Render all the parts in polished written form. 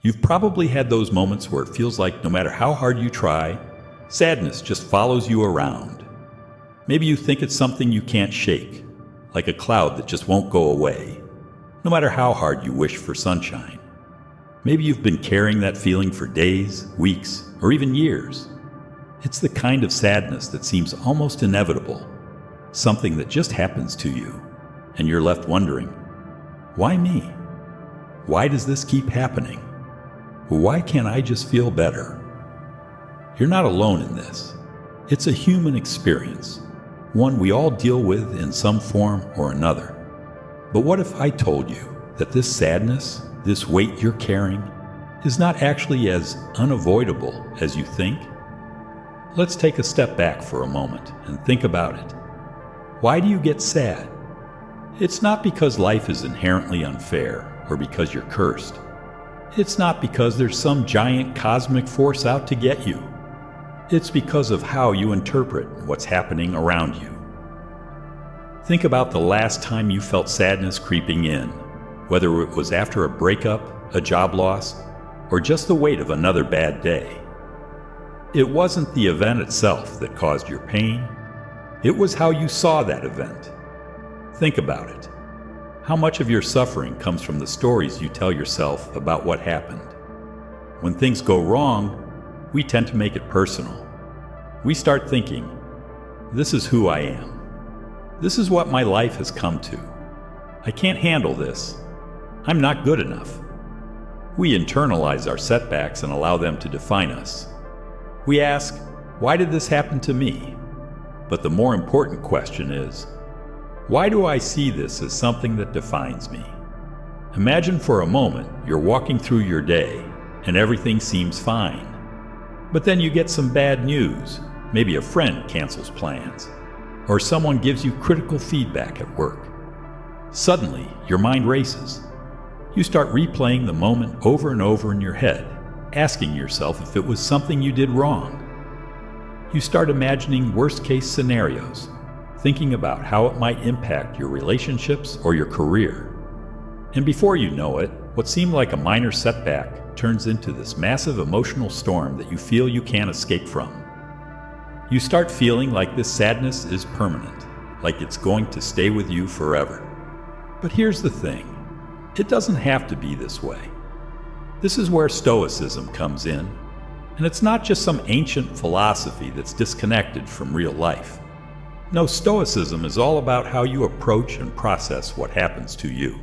You've probably had those moments where it feels like no matter how hard you try, sadness just follows you around. Maybe you think it's something you can't shake, like a cloud that just won't go away, no matter how hard you wish for sunshine. Maybe you've been carrying that feeling for days, weeks, or even years. It's the kind of sadness that seems almost inevitable, something that just happens to you, and you're left wondering, why me? Why does this keep happening? Why can't I just feel better? You're not alone in this. It's a human experience, one we all deal with in some form or another. But what if I told you that this sadness, this weight you're carrying, is not actually as unavoidable as you think? Let's take a step back for a moment and think about it. Why do you get sad? It's not because life is inherently unfair or because you're cursed. It's not because there's some giant cosmic force out to get you. It's because of how you interpret what's happening around you. Think about the last time you felt sadness creeping in, whether it was after a breakup, a job loss, or just the weight of another bad day. It wasn't the event itself that caused your pain. It was how you saw that event. Think about it. How much of your suffering comes from the stories you tell yourself about what happened? When things go wrong, we tend to make it personal. We start thinking, this is who I am. This is what my life has come to. I can't handle this. I'm not good enough. We internalize our setbacks and allow them to define us. We ask, why did this happen to me? But the more important question is, why do I see this as something that defines me? Imagine for a moment you're walking through your day and everything seems fine. But then you get some bad news. Maybe a friend cancels plans, or someone gives you critical feedback at work. Suddenly, your mind races. You start replaying the moment over and over in your head, asking yourself if it was something you did wrong. You start imagining worst-case scenarios, thinking about how it might impact your relationships or your career. And before you know it, what seemed like a minor setback turns into this massive emotional storm that you feel you can't escape from. You start feeling like this sadness is permanent, like it's going to stay with you forever. But here's the thing, it doesn't have to be this way. This is where Stoicism comes in, and it's not just some ancient philosophy that's disconnected from real life. No, Stoicism is all about how you approach and process what happens to you.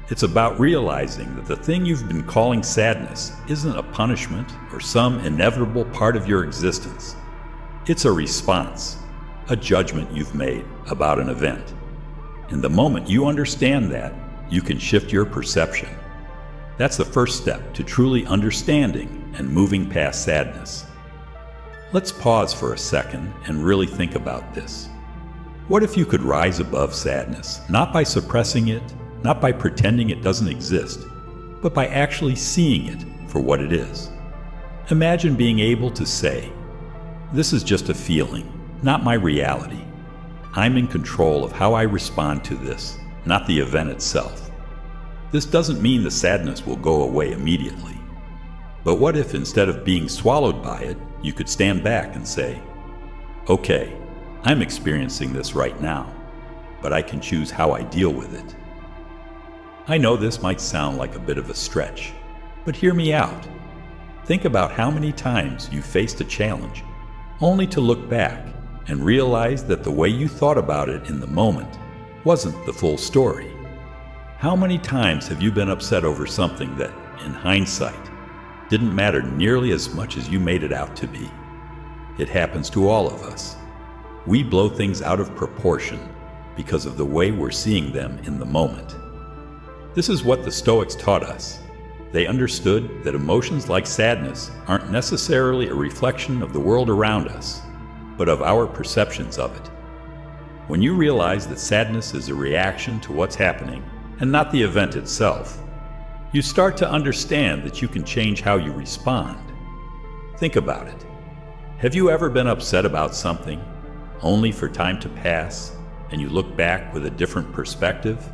It's about realizing that the thing you've been calling sadness isn't a punishment or some inevitable part of your existence. It's a response, a judgment you've made about an event. And the moment you understand that, you can shift your perception. That's the first step to truly understanding and moving past sadness. Let's pause for a second and really think about this. What if you could rise above sadness, not by suppressing it, not by pretending it doesn't exist, but by actually seeing it for what it is? Imagine being able to say, this is just a feeling, not my reality. I'm in control of how I respond to this, not the event itself. This doesn't mean the sadness will go away immediately. But what if instead of being swallowed by it, you could stand back and say, okay, I'm experiencing this right now, but I can choose how I deal with it. I know this might sound like a bit of a stretch, but hear me out. Think about how many times you faced a challenge, only to look back and realize that the way you thought about it in the moment wasn't the full story. How many times have you been upset over something that, in hindsight, didn't matter nearly as much as you made it out to be? It happens to all of us. We blow things out of proportion because of the way we're seeing them in the moment. This is what the Stoics taught us. They understood that emotions like sadness aren't necessarily a reflection of the world around us, but of our perceptions of it. When you realize that sadness is a reaction to what's happening and not the event itself, you start to understand that you can change how you respond. Think about it. Have you ever been upset about something, only for time to pass, and you look back with a different perspective?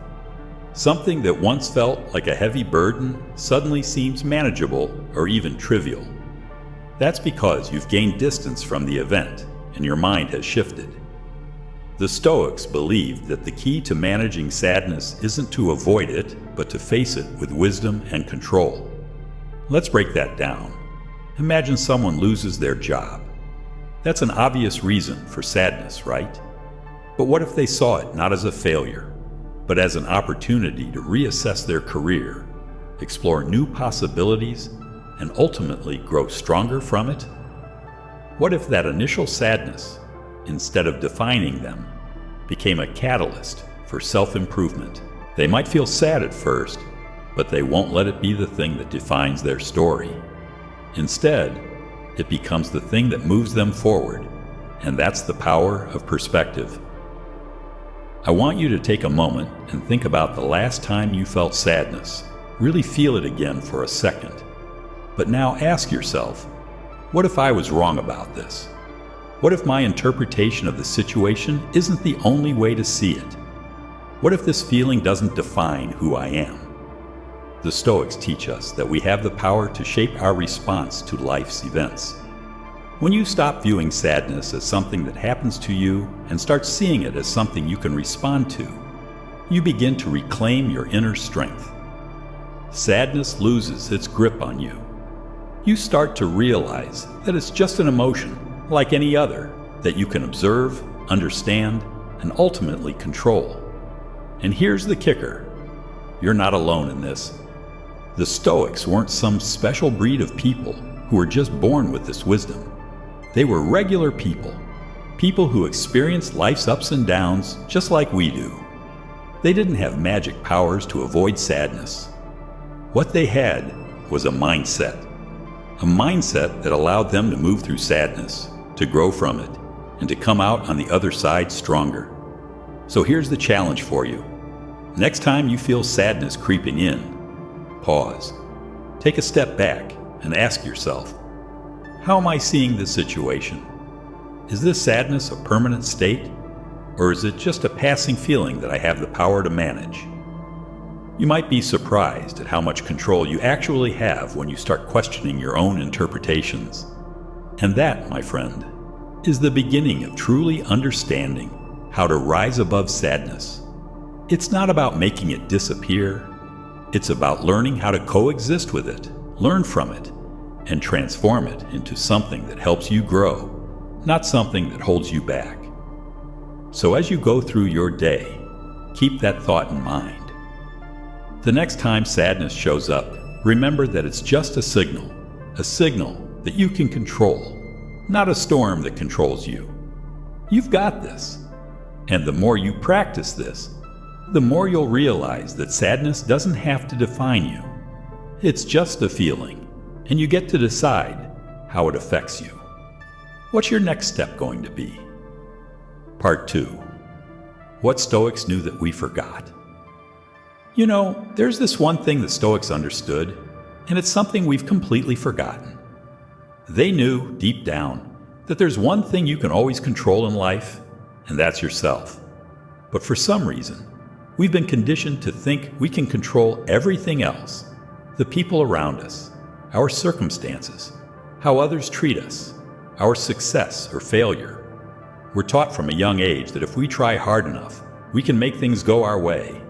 Something that once felt like a heavy burden suddenly seems manageable or even trivial. That's because you've gained distance from the event and your mind has shifted. The Stoics believed that the key to managing sadness isn't to avoid it, but to face it with wisdom and control. Let's break that down. Imagine someone loses their job. That's an obvious reason for sadness, right? But what if they saw it not as a failure, but as an opportunity to reassess their career, explore new possibilities, and ultimately grow stronger from it? What if that initial sadness, instead of defining them, became a catalyst for self-improvement? They might feel sad at first, but they won't let it be the thing that defines their story. Instead, it becomes the thing that moves them forward, and that's the power of perspective. I want you to take a moment and think about the last time you felt sadness. Really feel it again for a second. But now ask yourself, what if I was wrong about this? What if my interpretation of the situation isn't the only way to see it? What if this feeling doesn't define who I am? The Stoics teach us that we have the power to shape our response to life's events. When you stop viewing sadness as something that happens to you and start seeing it as something you can respond to, you begin to reclaim your inner strength. Sadness loses its grip on you. You start to realize that it's just an emotion, like any other, that you can observe, understand, and ultimately control. And here's the kicker. You're not alone in this. The Stoics weren't some special breed of people who were just born with this wisdom. They were regular people who experienced life's ups and downs just like we do. They didn't have magic powers to avoid sadness. What they had was a mindset that allowed them to move through sadness, to grow from it, and to come out on the other side stronger. So here's the challenge for you. Next time you feel sadness creeping in, pause, take a step back, and ask yourself, how am I seeing this situation? Is this sadness a permanent state, or is it just a passing feeling that I have the power to manage? You might be surprised at how much control you actually have when you start questioning your own interpretations. And that, my friend, is the beginning of truly understanding how to rise above sadness. It's not about making it disappear. It's about learning how to coexist with it, learn from it, and transform it into something that helps you grow, not something that holds you back. So as you go through your day, keep that thought in mind. The next time sadness shows up, remember that it's just a signal that you can control, not a storm that controls you. You've got this. And the more you practice this, the more you'll realize that sadness doesn't have to define you. It's just a feeling, and you get to decide how it affects you. What's your next step going to be? Part 2. What Stoics knew that we forgot. You know, there's this one thing the Stoics understood, and it's something we've completely forgotten. They knew, deep down, that there's one thing you can always control in life, and that's yourself. But for some reason, we've been conditioned to think we can control everything else, the people around us, our circumstances, how others treat us, our success or failure. We're taught from a young age that if we try hard enough, we can make things go our way.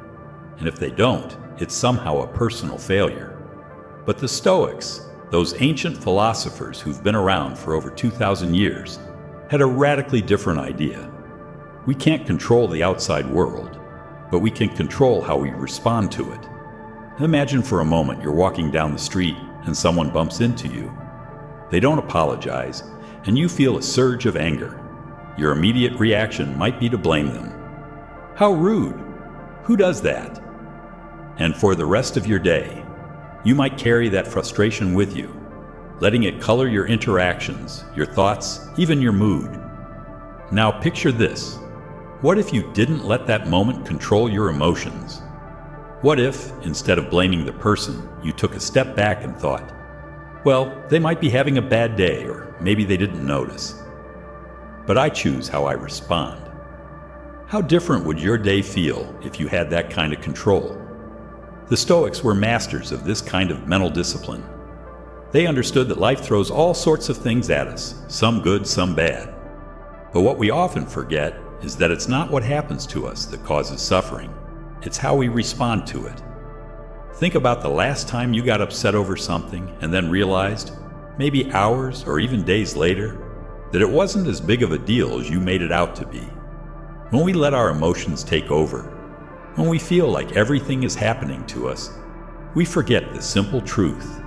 And if they don't, it's somehow a personal failure. But the Stoics, those ancient philosophers who've been around for over 2,000 years, had a radically different idea. We can't control the outside world, but we can control how we respond to it. Imagine for a moment you're walking down the street and someone bumps into you. They don't apologize, and you feel a surge of anger. Your immediate reaction might be to blame them. How rude! Who does that? And for the rest of your day, you might carry that frustration with you, letting it color your interactions, your thoughts, even your mood. Now picture this. What if you didn't let that moment control your emotions? What if, instead of blaming the person, you took a step back and thought, well, they might be having a bad day, or maybe they didn't notice. But I choose how I respond. How different would your day feel if you had that kind of control? The Stoics were masters of this kind of mental discipline. They understood that life throws all sorts of things at us, some good, some bad. But what we often forget is that it's not what happens to us that causes suffering. It's how we respond to it. Think about the last time you got upset over something and then realized, maybe hours or even days later, that it wasn't as big of a deal as you made it out to be. When we let our emotions take over, when we feel like everything is happening to us, we forget the simple truth.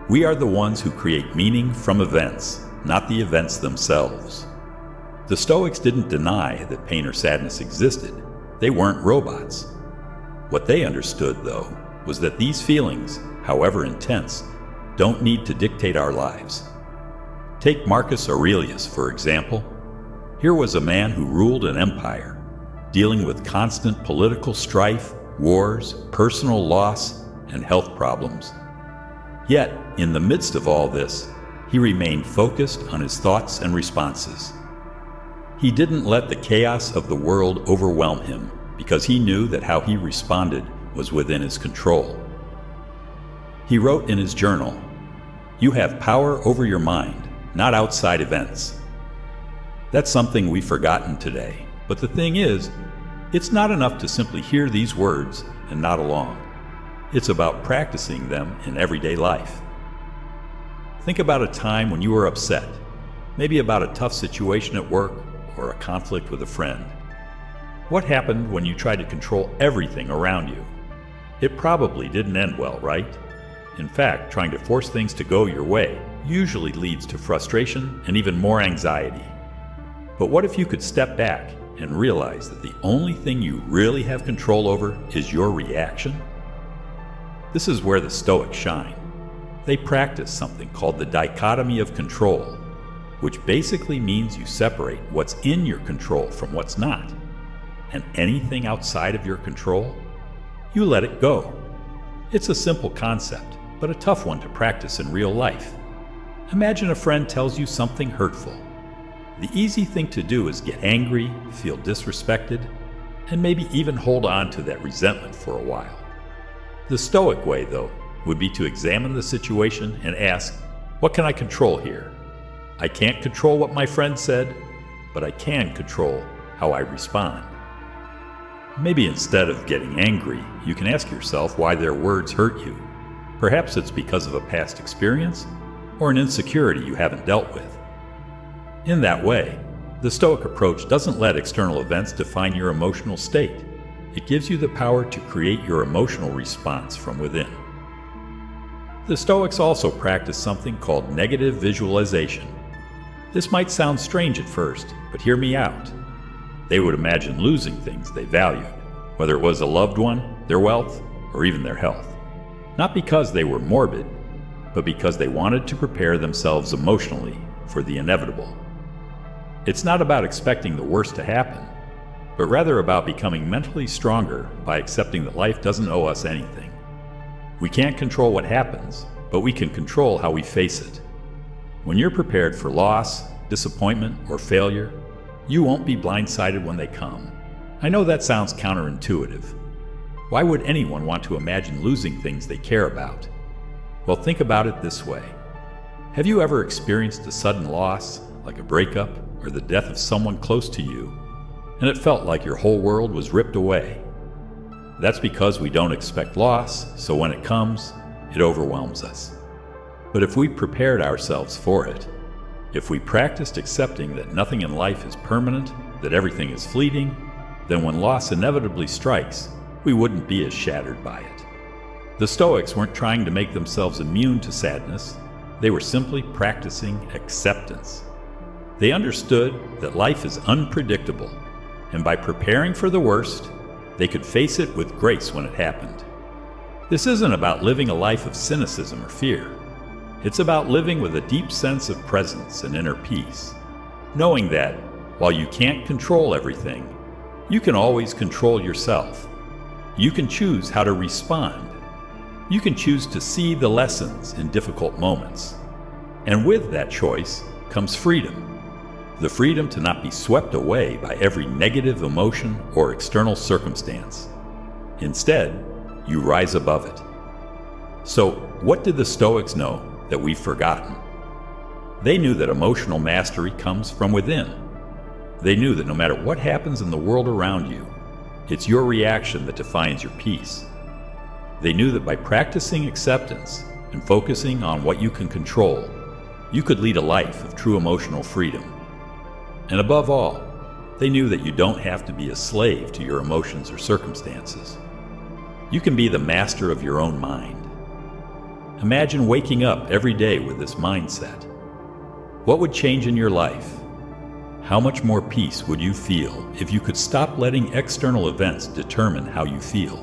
We are the ones who create meaning from events, not the events themselves. The Stoics didn't deny that pain or sadness existed. They weren't robots. What they understood, though, was that these feelings, however intense, don't need to dictate our lives. Take Marcus Aurelius, for example. Here was a man who ruled an empire, dealing with constant political strife, wars, personal loss, and health problems. Yet, in the midst of all this, he remained focused on his thoughts and responses. He didn't let the chaos of the world overwhelm him because he knew that how he responded was within his control. He wrote in his journal, "You have power over your mind, not outside events." That's something we've forgotten today, but the thing is, it's not enough to simply hear these words and nod along. It's about practicing them in everyday life. Think about a time when you were upset, maybe about a tough situation at work or a conflict with a friend. What happened when you tried to control everything around you? It probably didn't end well, right? In fact, trying to force things to go your way usually leads to frustration and even more anxiety. But what if you could step back and realize that the only thing you really have control over is your reaction? This is where the Stoics shine. They practice something called the dichotomy of control, which basically means you separate what's in your control from what's not. And anything outside of your control, you let it go. It's a simple concept, but a tough one to practice in real life. Imagine a friend tells you something hurtful. The easy thing to do is get angry, feel disrespected, and maybe even hold on to that resentment for a while. The Stoic way, though, would be to examine the situation and ask, what can I control here? I can't control what my friend said, but I can control how I respond. Maybe instead of getting angry, you can ask yourself why their words hurt you. Perhaps it's because of a past experience or an insecurity you haven't dealt with. In that way, the Stoic approach doesn't let external events define your emotional state. It gives you the power to create your emotional response from within. The Stoics also practice something called negative visualization. This might sound strange at first, but hear me out. They would imagine losing things they valued, whether it was a loved one, their wealth, or even their health. Not because they were morbid, but because they wanted to prepare themselves emotionally for the inevitable. It's not about expecting the worst to happen, but rather about becoming mentally stronger by accepting that life doesn't owe us anything. We can't control what happens, but we can control how we face it. When you're prepared for loss, disappointment, or failure, you won't be blindsided when they come. I know that sounds counterintuitive. Why would anyone want to imagine losing things they care about? Well, think about it this way. Have you ever experienced a sudden loss, like a breakup or the death of someone close to you, and it felt like your whole world was ripped away? That's because we don't expect loss, so when it comes, it overwhelms us. But if we prepared ourselves for it, if we practiced accepting that nothing in life is permanent, that everything is fleeting, then when loss inevitably strikes, we wouldn't be as shattered by it. The Stoics weren't trying to make themselves immune to sadness. They were simply practicing acceptance. They understood that life is unpredictable, and by preparing for the worst, they could face it with grace when it happened. This isn't about living a life of cynicism or fear. It's about living with a deep sense of presence and inner peace, knowing that, while you can't control everything, you can always control yourself. You can choose how to respond. You can choose to see the lessons in difficult moments. And with that choice comes freedom. The freedom to not be swept away by every negative emotion or external circumstance. Instead, you rise above it. So, what did the Stoics know that we've forgotten? They knew that emotional mastery comes from within. They knew that no matter what happens in the world around you, it's your reaction that defines your peace. They knew that by practicing acceptance and focusing on what you can control, you could lead a life of true emotional freedom. And above all, they knew that you don't have to be a slave to your emotions or circumstances. You can be the master of your own mind. Imagine waking up every day with this mindset. What would change in your life? How much more peace would you feel if you could stop letting external events determine how you feel?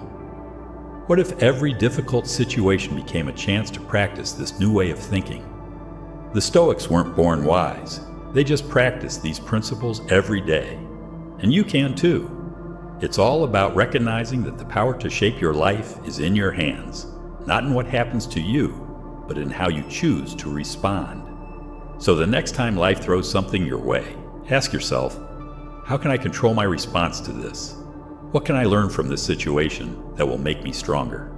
What if every difficult situation became a chance to practice this new way of thinking? The Stoics weren't born wise. They just practiced these principles every day. And you can too. It's all about recognizing that the power to shape your life is in your hands, not in what happens to you, but in how you choose to respond. So the next time life throws something your way, ask yourself, how can I control my response to this? What can I learn from this situation that will make me stronger?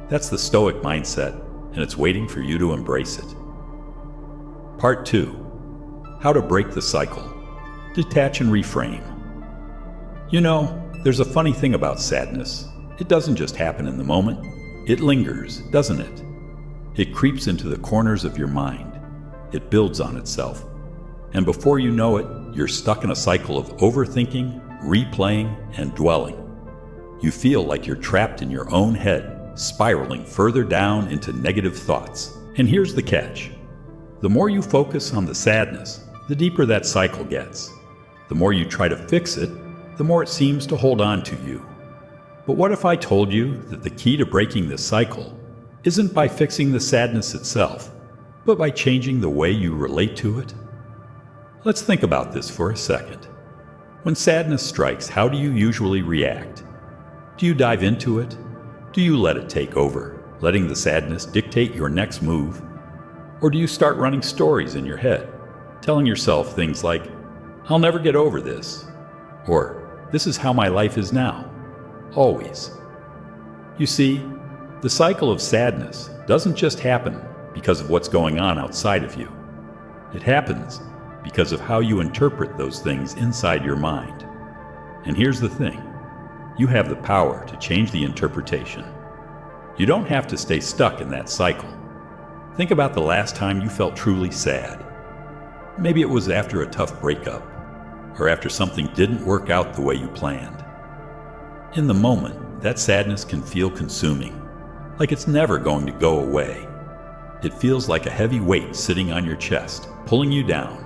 That's the Stoic mindset, and it's waiting for you to embrace it. Part 2. How to break the cycle. Detach and reframe. You know, there's a funny thing about sadness. It doesn't just happen in the moment. It lingers, doesn't it? It creeps into the corners of your mind. It builds on itself. And before you know it, you're stuck in a cycle of overthinking, replaying, and dwelling. You feel like you're trapped in your own head, spiraling further down into negative thoughts. And here's the catch. The more you focus on the sadness, the deeper that cycle gets. The more you try to fix it, the more it seems to hold on to you. But what if I told you that the key to breaking this cycle isn't by fixing the sadness itself, but by changing the way you relate to it? Let's think about this for a second. When sadness strikes, how do you usually react? Do you dive into it? Do you let it take over, letting the sadness dictate your next move? Or do you start running stories in your head, telling yourself things like, I'll never get over this, or this is how my life is now, always? You see, the cycle of sadness doesn't just happen because of what's going on outside of you. It happens because of how you interpret those things inside your mind. And here's the thing, you have the power to change the interpretation. You don't have to stay stuck in that cycle. Think about the last time you felt truly sad. Maybe it was after a tough breakup, or after something didn't work out the way you planned. In the moment, that sadness can feel consuming, like it's never going to go away. It feels like a heavy weight sitting on your chest, pulling you down.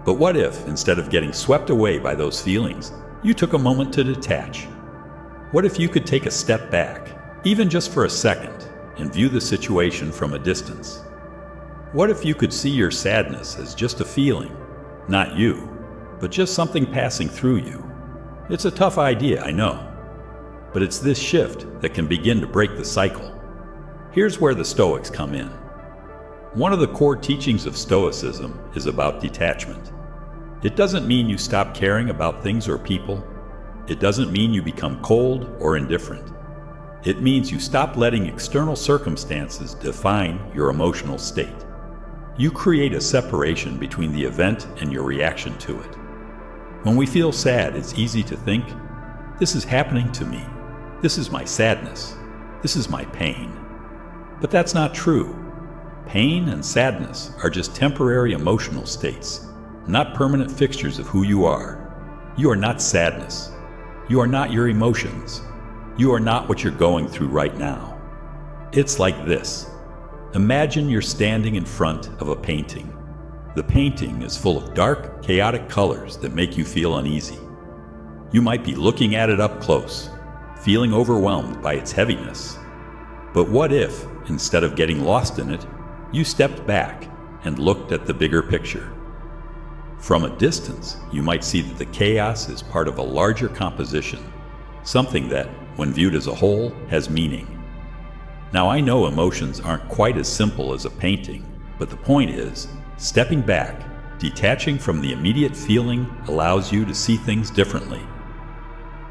But what if, instead of getting swept away by those feelings, you took a moment to detach? What if you could take a step back, even just for a second, and view the situation from a distance? What if you could see your sadness as just a feeling, not you, but just something passing through you? It's a tough idea, I know, but it's this shift that can begin to break the cycle. Here's where the Stoics come in. One of the core teachings of Stoicism is about detachment. It doesn't mean you stop caring about things or people. It doesn't mean you become cold or indifferent. It means you stop letting external circumstances define your emotional state. You create a separation between the event and your reaction to it. When we feel sad, it's easy to think, this is happening to me. This is my sadness. This is my pain. But that's not true. Pain and sadness are just temporary emotional states, not permanent fixtures of who you are. You are not sadness. You are not your emotions. You are not what you're going through right now. It's like this. Imagine you're standing in front of a painting. The painting is full of dark, chaotic colors that make you feel uneasy. You might be looking at it up close, feeling overwhelmed by its heaviness. But what if, instead of getting lost in it, you stepped back and looked at the bigger picture? From a distance, you might see that the chaos is part of a larger composition, something that, when viewed as a whole, has meaning. Now, I know emotions aren't quite as simple as a painting, but the point is, stepping back, detaching from the immediate feeling allows you to see things differently.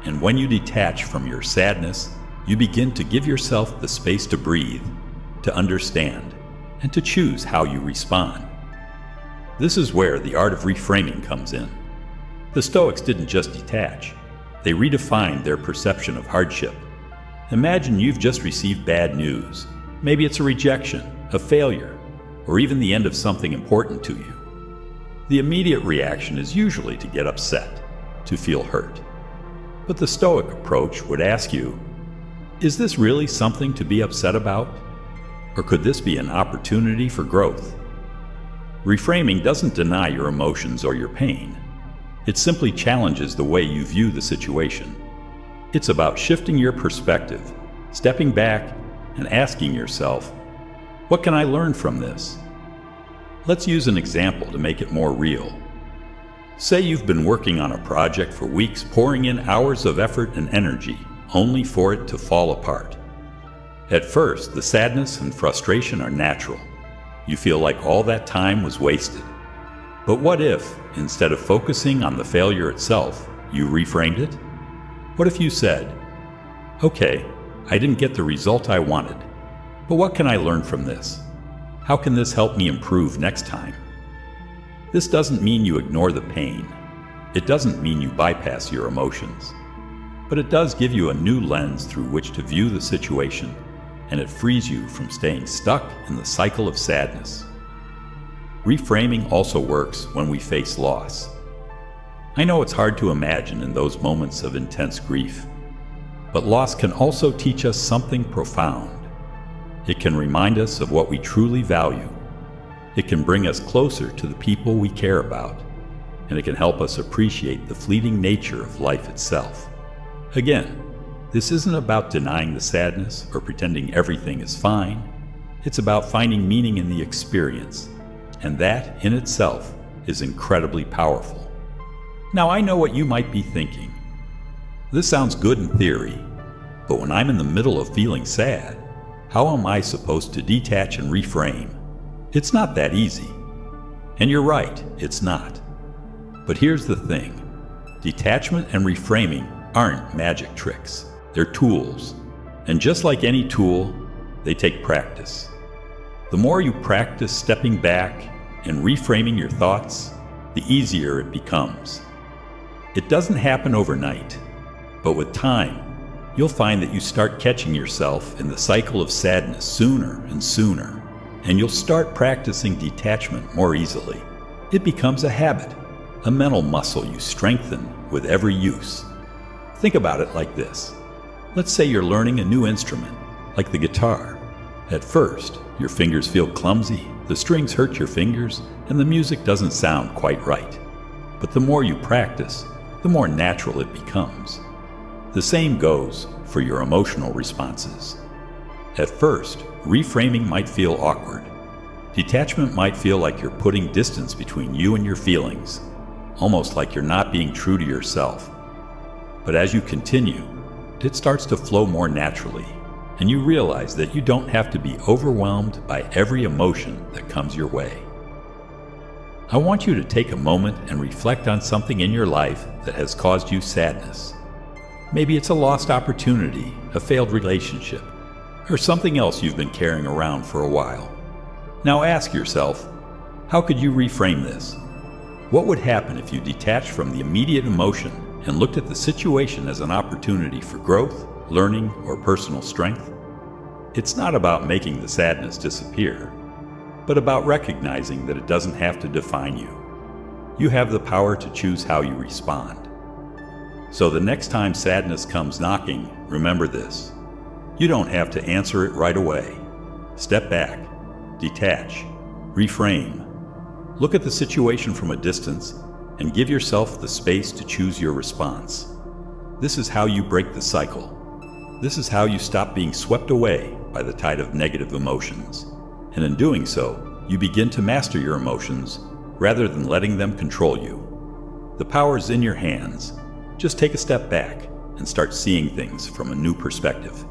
And when you detach from your sadness, You begin to give yourself the space to breathe, to understand, and to choose how you respond. This is where the art of reframing comes in. The Stoics didn't just detach, they redefined their perception of hardship. Imagine you've just received bad news. Maybe it's a rejection, a failure, or even the end of something important to you. The immediate reaction is usually to get upset, to feel hurt. But the Stoic approach would ask you, is this really something to be upset about? Or could this be an opportunity for growth? Reframing doesn't deny your emotions or your pain. It simply challenges the way you view the situation. It's about shifting your perspective, stepping back, and asking yourself, what can I learn from this? Let's use an example to make it more real. Say you've been working on a project for weeks, pouring in hours of effort and energy, only for it to fall apart. At first, the sadness and frustration are natural. You feel like all that time was wasted. But what if, instead of focusing on the failure itself, you reframed it? What if you said, okay, I didn't get the result I wanted, but what can I learn from this? How can this help me improve next time? This doesn't mean you ignore the pain. It doesn't mean you bypass your emotions. But it does give you a new lens through which to view the situation, and it frees you from staying stuck in the cycle of sadness. Reframing also works when we face loss. I know it's hard to imagine in those moments of intense grief, but loss can also teach us something profound. It can remind us of what we truly value. It can bring us closer to the people we care about, and it can help us appreciate the fleeting nature of life itself. Again, this isn't about denying the sadness or pretending everything is fine. It's about finding meaning in the experience, and that in itself is incredibly powerful. Now, I know what you might be thinking. This sounds good in theory, but when I'm in the middle of feeling sad, how am I supposed to detach and reframe? It's not that easy. And you're right, it's not. But here's the thing. Detachment and reframing aren't magic tricks. They're tools. And just like any tool, they take practice. The more you practice stepping back and reframing your thoughts, the easier it becomes. It doesn't happen overnight, but with time, you'll find that you start catching yourself in the cycle of sadness sooner and sooner, and you'll start practicing detachment more easily. It becomes a habit, a mental muscle you strengthen with every use. Think about it like this. Let's say you're learning a new instrument, like the guitar. At first, your fingers feel clumsy, the strings hurt your fingers, and the music doesn't sound quite right. But the more you practice, the more natural it becomes. The same goes for your emotional responses. At first, reframing might feel awkward. Detachment might feel like you're putting distance between you and your feelings, almost like you're not being true to yourself. But as you continue, it starts to flow more naturally, and you realize that you don't have to be overwhelmed by every emotion that comes your way. I want you to take a moment and reflect on something in your life that has caused you sadness. Maybe it's a lost opportunity, a failed relationship, or something else you've been carrying around for a while. Now ask yourself, how could you reframe this? What would happen if you detached from the immediate emotion and looked at the situation as an opportunity for growth, learning, or personal strength? It's not about making the sadness disappear, but about recognizing that it doesn't have to define you. You have the power to choose how you respond. So the next time sadness comes knocking, remember this. You don't have to answer it right away. Step back, detach, reframe. Look at the situation from a distance and give yourself the space to choose your response. This is how you break the cycle. This is how you stop being swept away by the tide of negative emotions. And in doing so, you begin to master your emotions rather than letting them control you. The power's in your hands. Just take a step back and start seeing things from a new perspective.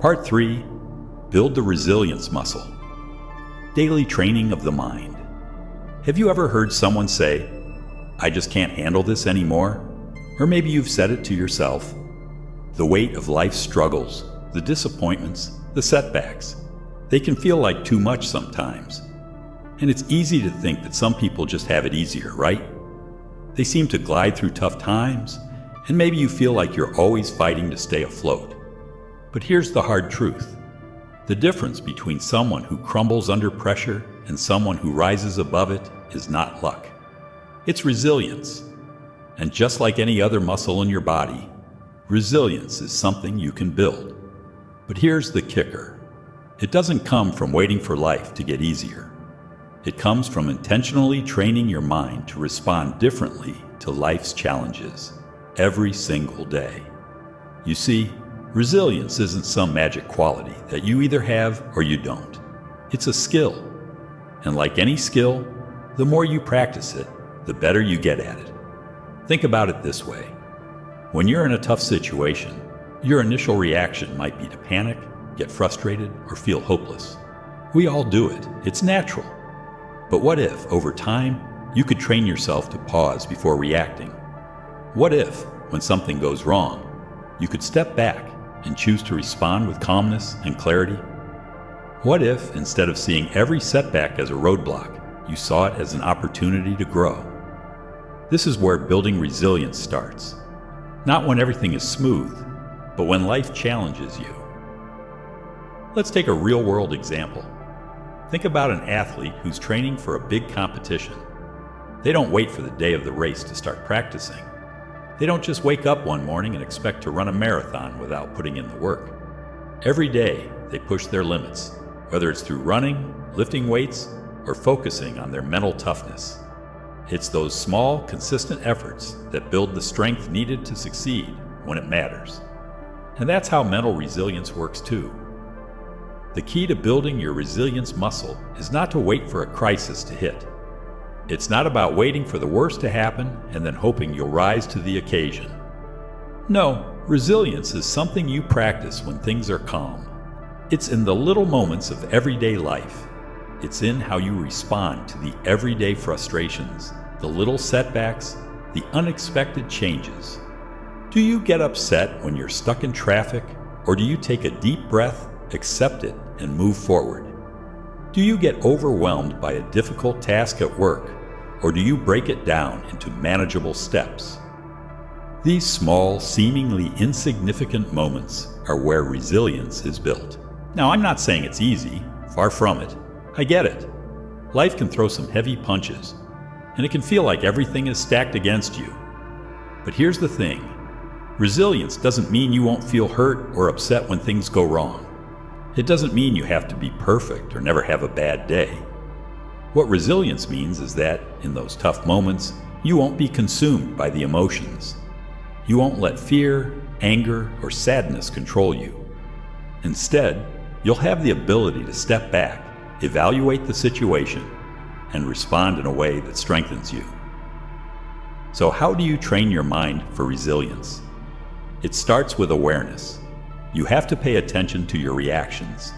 Part 3, build the resilience muscle. Daily training of the mind. Have you ever heard someone say, I just can't handle this anymore? Or maybe you've said it to yourself. The weight of life's struggles, the disappointments, the setbacks. They can feel like too much sometimes. And it's easy to think that some people just have it easier, right? They seem to glide through tough times, and maybe you feel like you're always fighting to stay afloat. But here's the hard truth. The difference between someone who crumbles under pressure and someone who rises above it is not luck. It's resilience. And just like any other muscle in your body, resilience is something you can build. But here's the kicker. It doesn't come from waiting for life to get easier. It comes from intentionally training your mind to respond differently to life's challenges every single day. You see, resilience isn't some magic quality that you either have or you don't. It's a skill. And like any skill, the more you practice it, the better you get at it. Think about it this way. When you're in a tough situation, your initial reaction might be to panic, get frustrated, or feel hopeless. We all do it. It's natural. But what if, over time, you could train yourself to pause before reacting? What if, when something goes wrong, you could step back and choose to respond with calmness and clarity? What if, instead of seeing every setback as a roadblock, you saw it as an opportunity to grow? This is where building resilience starts. Not when everything is smooth, but when life challenges you. Let's take a real-world example. Think about an athlete who's training for a big competition. They don't wait for the day of the race to start practicing. They don't just wake up one morning and expect to run a marathon without putting in the work. Every day, they push their limits, whether it's through running, lifting weights, or focusing on their mental toughness. It's those small, consistent efforts that build the strength needed to succeed when it matters. And that's how mental resilience works too. The key to building your resilience muscle is not to wait for a crisis to hit. It's not about waiting for the worst to happen and then hoping you'll rise to the occasion. No, resilience is something you practice when things are calm. It's in the little moments of everyday life. It's in how you respond to the everyday frustrations, the little setbacks, the unexpected changes. Do you get upset when you're stuck in traffic, or do you take a deep breath, accept it, and move forward? Do you get overwhelmed by a difficult task at work, or do you break it down into manageable steps? These small, seemingly insignificant moments are where resilience is built. Now, I'm not saying it's easy, far from it. I get it. Life can throw some heavy punches, and it can feel like everything is stacked against you. But here's the thing. Resilience doesn't mean you won't feel hurt or upset when things go wrong. It doesn't mean you have to be perfect or never have a bad day. What resilience means is that, in those tough moments, you won't be consumed by the emotions. You won't let fear, anger, or sadness control you. Instead, you'll have the ability to step back, evaluate the situation, and respond in a way that strengthens you. So how do you train your mind for resilience? It starts with awareness. You have to pay attention to your reactions.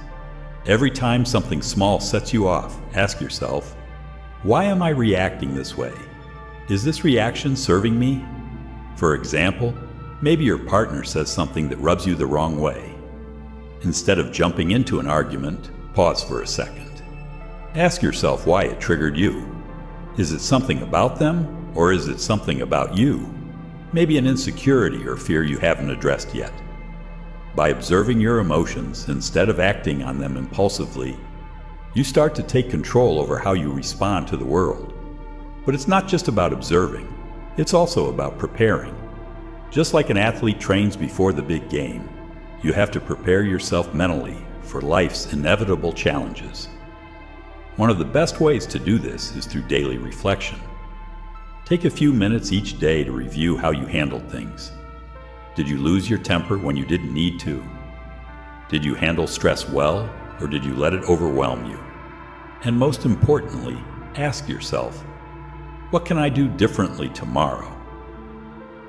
Every time something small sets you off, ask yourself, why am I reacting this way? Is this reaction serving me? For example, maybe your partner says something that rubs you the wrong way. Instead of jumping into an argument, pause for a second. Ask yourself why it triggered you. Is it something about them, or is it something about you? Maybe an insecurity or fear you haven't addressed yet. By observing your emotions instead of acting on them impulsively, you start to take control over how you respond to the world. But it's not just about observing, it's also about preparing. Just like an athlete trains before the big game, you have to prepare yourself mentally for life's inevitable challenges. One of the best ways to do this is through daily reflection. Take a few minutes each day to review how you handled things. Did you lose your temper when you didn't need to? Did you handle stress well, or did you let it overwhelm you? And most importantly, ask yourself, what can I do differently tomorrow?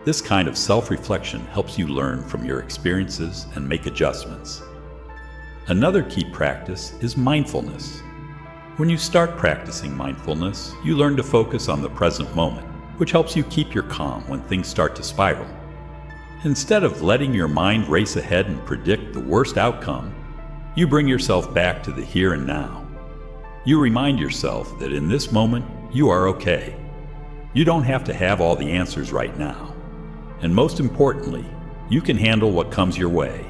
This kind of self-reflection helps you learn from your experiences and make adjustments. Another key practice is mindfulness. When you start practicing mindfulness, you learn to focus on the present moment, which helps you keep your calm when things start to spiral. Instead of letting your mind race ahead and predict the worst outcome, you bring yourself back to the here and now. You remind yourself that in this moment, you are okay. You don't have to have all the answers right now. And most importantly, you can handle what comes your way.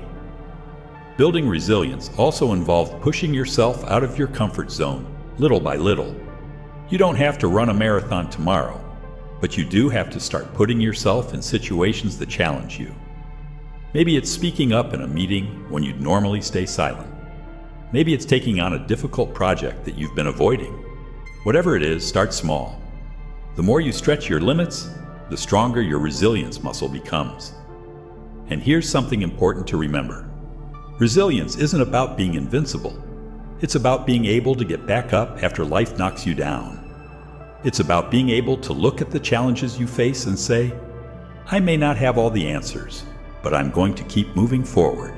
Building resilience also involves pushing yourself out of your comfort zone, little by little. You don't have to run a marathon tomorrow, but you do have to start putting yourself in situations that challenge you. Maybe it's speaking up in a meeting when you'd normally stay silent. Maybe it's taking on a difficult project that you've been avoiding. Whatever it is, start small. The more you stretch your limits, the stronger your resilience muscle becomes. And here's something important to remember. Resilience isn't about being invincible. It's about being able to get back up after life knocks you down. It's about being able to look at the challenges you face and say, I may not have all the answers, but I'm going to keep moving forward.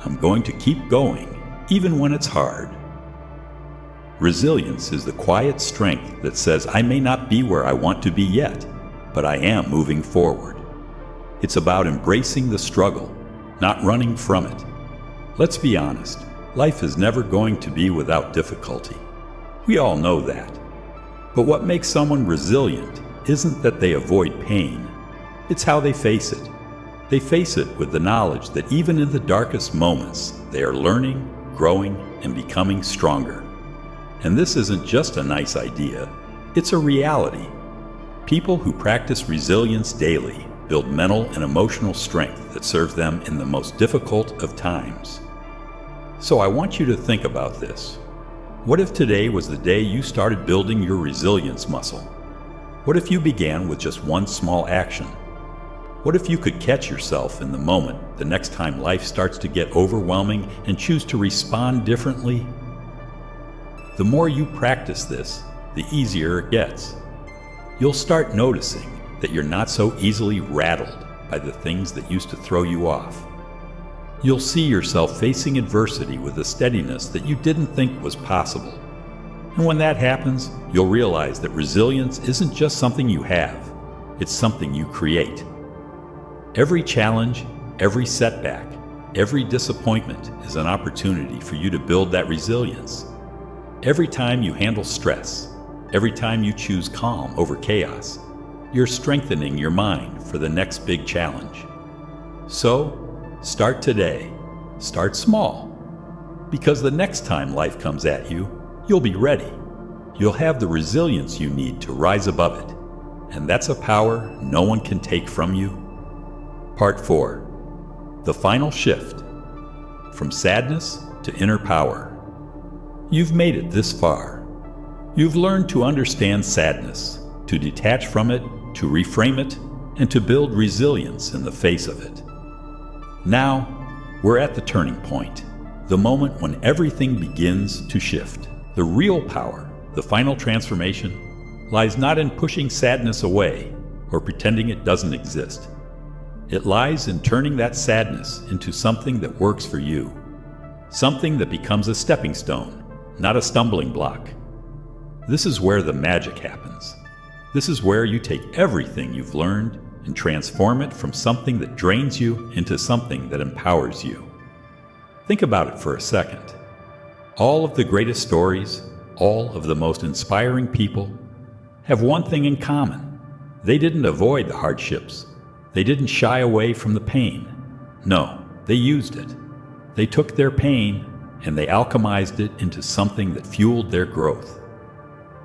I'm going to keep going, even when it's hard. Resilience is the quiet strength that says I may not be where I want to be yet, but I am moving forward. It's about embracing the struggle, not running from it. Let's be honest, life is never going to be without difficulty. We all know that. But what makes someone resilient isn't that they avoid pain. It's how they face it. They face it with the knowledge that even in the darkest moments, they are learning, growing, and becoming stronger. And this isn't just a nice idea, it's a reality. People who practice resilience daily build mental and emotional strength that serves them in the most difficult of times. So I want you to think about this. What if today was the day you started building your resilience muscle? What if you began with just one small action? What if you could catch yourself in the moment the next time life starts to get overwhelming and choose to respond differently? The more you practice this, the easier it gets. You'll start noticing that you're not so easily rattled by the things that used to throw you off. You'll see yourself facing adversity with a steadiness that you didn't think was possible. And when that happens, you'll realize that resilience isn't just something you have, it's something you create. Every challenge, every setback, every disappointment is an opportunity for you to build that resilience. Every time you handle stress, every time you choose calm over chaos, you're strengthening your mind for the next big challenge. So, start today. Start small. Because the next time life comes at you, you'll be ready. You'll have the resilience you need to rise above it. And that's a power no one can take from you. Part 4. The final shift. From sadness to inner power. You've made it this far. You've learned to understand sadness, to detach from it, to reframe it, and to build resilience in the face of it. Now, we're at the turning point, the moment when everything begins to shift. The real power, the final transformation, lies not in pushing sadness away or pretending it doesn't exist. It lies in turning that sadness into something that works for you, something that becomes a stepping stone, not a stumbling block. This is where the magic happens. This is where you take everything you've learned and transform it from something that drains you into something that empowers you. Think about it for a second. All of the greatest stories, all of the most inspiring people, have one thing in common. They didn't avoid the hardships. They didn't shy away from the pain. No, they used it. They took their pain and they alchemized it into something that fueled their growth.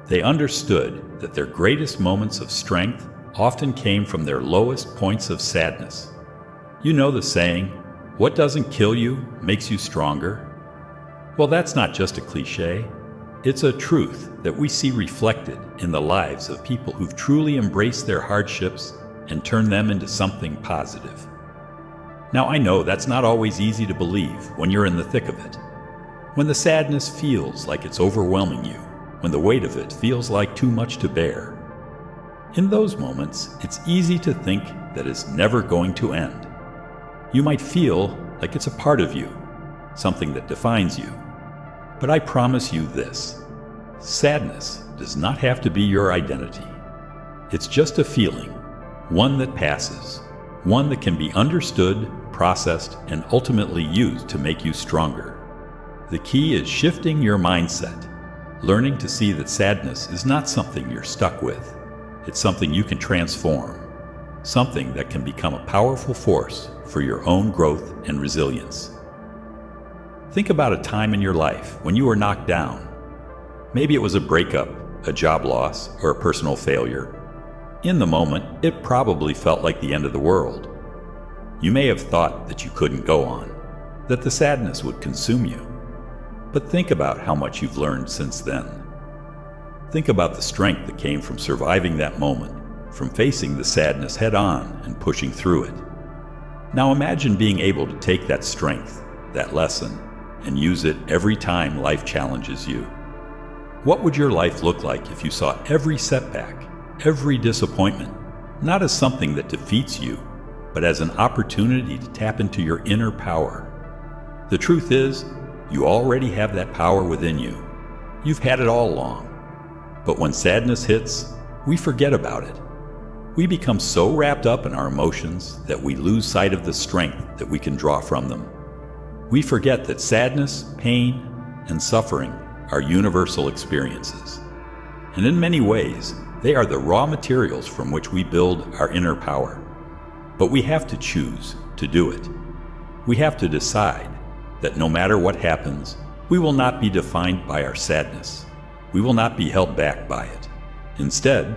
They understood that their greatest moments of strength often came from their lowest points of sadness. You know the saying, what doesn't kill you makes you stronger? Well, that's not just a cliche. It's a truth that we see reflected in the lives of people who've truly embraced their hardships and turned them into something positive. Now, I know that's not always easy to believe when you're in the thick of it. When the sadness feels like it's overwhelming you, when the weight of it feels like too much to bear. In those moments, it's easy to think that it's never going to end. You might feel like it's a part of you, something that defines you. But I promise you this, sadness does not have to be your identity. It's just a feeling, one that passes, one that can be understood, processed, and ultimately used to make you stronger. The key is shifting your mindset, learning to see that sadness is not something you're stuck with. It's something you can transform, something that can become a powerful force for your own growth and resilience. Think about a time in your life when you were knocked down. Maybe it was a breakup, a job loss, or a personal failure. In the moment, it probably felt like the end of the world. You may have thought that you couldn't go on, that the sadness would consume you. But think about how much you've learned since then. Think about the strength that came from surviving that moment, from facing the sadness head on and pushing through it. Now imagine being able to take that strength, that lesson, and use it every time life challenges you. What would your life look like if you saw every setback, every disappointment, not as something that defeats you, but as an opportunity to tap into your inner power? The truth is, you already have that power within you. You've had it all along. But when sadness hits, we forget about it. We become so wrapped up in our emotions that we lose sight of the strength that we can draw from them. We forget that sadness, pain, and suffering are universal experiences. And in many ways, they are the raw materials from which we build our inner power. But we have to choose to do it. We have to decide that no matter what happens, we will not be defined by our sadness. We will not be held back by it. Instead,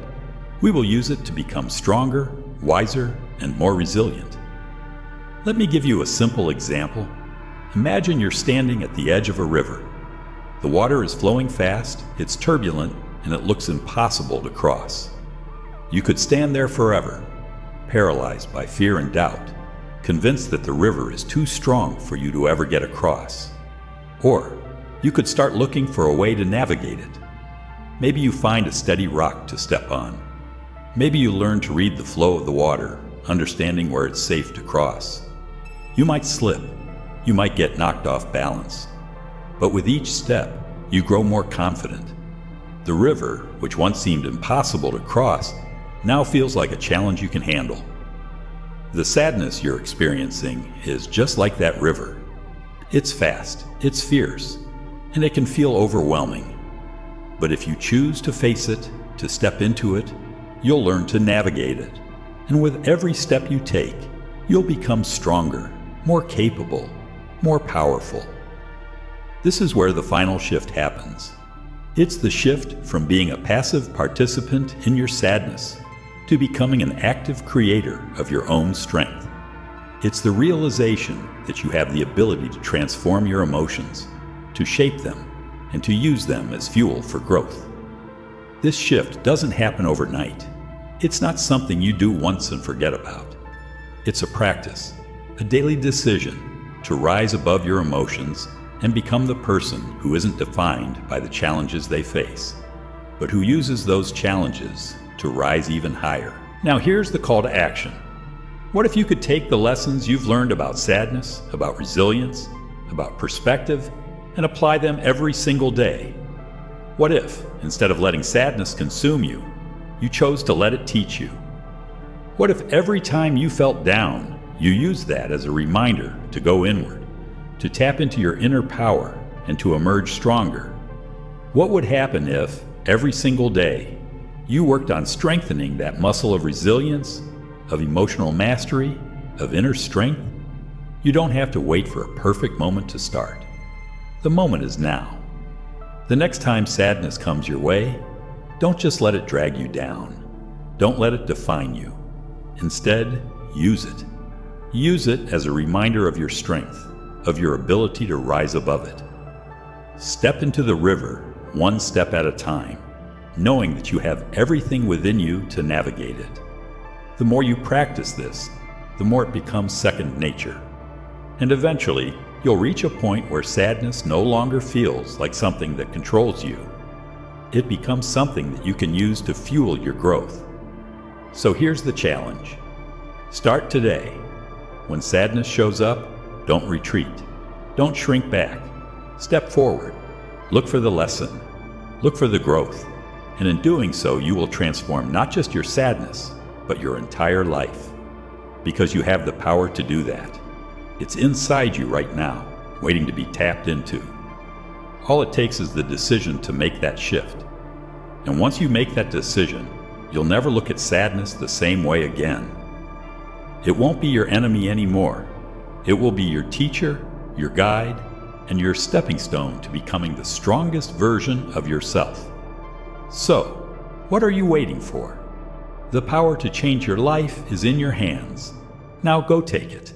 we will use it to become stronger, wiser, and more resilient. Let me give you a simple example. Imagine you're standing at the edge of a river. The water is flowing fast, it's turbulent, and it looks impossible to cross. You could stand there forever, paralyzed by fear and doubt, convinced that the river is too strong for you to ever get across. Or you could start looking for a way to navigate it. Maybe you find a steady rock to step on. Maybe you learn to read the flow of the water, understanding where it's safe to cross. You might slip. You might get knocked off balance. But with each step, you grow more confident. The river, which once seemed impossible to cross, now feels like a challenge you can handle. The sadness you're experiencing is just like that river. It's fast, it's fierce, and it can feel overwhelming. But if you choose to face it, to step into it, you'll learn to navigate it. And with every step you take, you'll become stronger, more capable, more powerful. This is where the final shift happens. It's the shift from being a passive participant in your sadness to becoming an active creator of your own strength. It's the realization that you have the ability to transform your emotions, to shape them, and to use them as fuel for growth. This shift doesn't happen overnight. It's not something you do once and forget about. It's a practice, a daily decision to rise above your emotions and become the person who isn't defined by the challenges they face, but who uses those challenges to rise even higher. Now here's the call to action. What if you could take the lessons you've learned about sadness, about resilience, about perspective, and apply them every single day? What if, instead of letting sadness consume you, you chose to let it teach you? What if every time you felt down, you used that as a reminder to go inward, to tap into your inner power and to emerge stronger? What would happen if, every single day, you worked on strengthening that muscle of resilience, of emotional mastery, of inner strength? You don't have to wait for a perfect moment to start. The moment is now. The next time sadness comes your way, don't just let it drag you down. Don't let it define you. Instead, use it. Use it as a reminder of your strength, of your ability to rise above it. Step into the river one step at a time, knowing that you have everything within you to navigate it. The more you practice this, the more it becomes second nature. And eventually, you'll reach a point where sadness no longer feels like something that controls you. It becomes something that you can use to fuel your growth. So here's the challenge. Start today. When sadness shows up, don't retreat. Don't shrink back. Step forward. Look for the lesson. Look for the growth. And in doing so, you will transform not just your sadness, but your entire life. because you have the power to do that. It's inside you right now, waiting to be tapped into. All it takes is the decision to make that shift. And once you make that decision, you'll never look at sadness the same way again. It won't be your enemy anymore. It will be your teacher, your guide, and your stepping stone to becoming the strongest version of yourself. So, what are you waiting for? The power to change your life is in your hands. Now go take it.